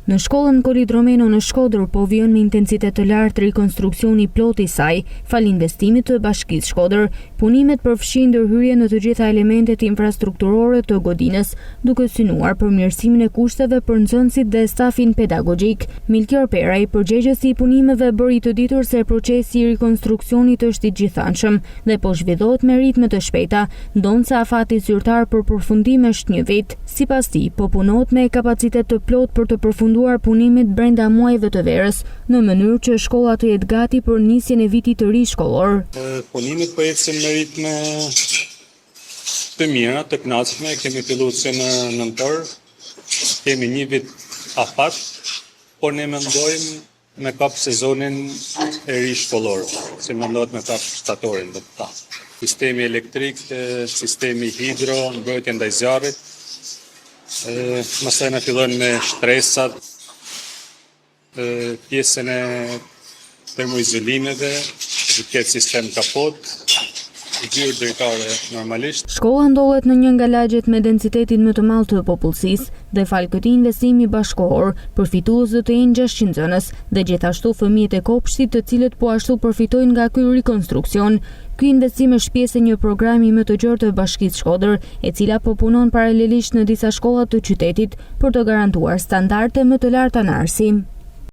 Në shkollën Kolid Romeno në Shkodër po vjen me intensitet të lartë rikonstruksioni plot i saj, fal investimit të Bashkisë Shkodër. Punimet përfshin ndërhyrje në të gjitha elementet infrastrukturore të godinës, duke synuar përmirësimin e kushteve për nxënësit dhe stafin pedagogjik. Milkior Peraj, përgjegjësi i punimeve, bëri të ditur se procesi i rikonstruksionit është i gjithanshëm dhe po zhvillohet me ritme të shpejta, ndonse afati zyrtar për përfundim është 1 vit. Sipas tij, po punohet me kapacitet të plot për të përfunduar punimit brenda muajve të verës, në mënyrë që shkolla të jetë gati për nisjen e vitit të ri shkollor. Punimit po ecin me ritme të mira, të kënaqshme. Kemi filluar se në nëntor, kemi 1 vit afat, por ne mendojmë me kap sezonin e ri shkollor, se mendohet me kap shtatorin do të thotë. Sistemi elektrik, sistemi hidro, mbrojtja ndaj zjarrit. Mësaj në fillon me shtresat, pjesën e termoizolimeve, që ketë sistem kapot, gjyrë drejtare normalisht. Shkolla ndodhet në një nga lagjet me densitetin më të madh të popullsisë dhe fal këtij investimi bashkëkohor, përfitues do të jenë 600 nxënës dhe gjithashtu fëmijët e kopshtit, të cilët po ashtu përfitojnë nga ky rikonstruksion. Ky investim është pjesë e një programi më të gjerë të Bashkisë Shkodër, e cila po punon paralelisht në disa shkolla të qytetit për të garantuar standarde më të larta në arsim.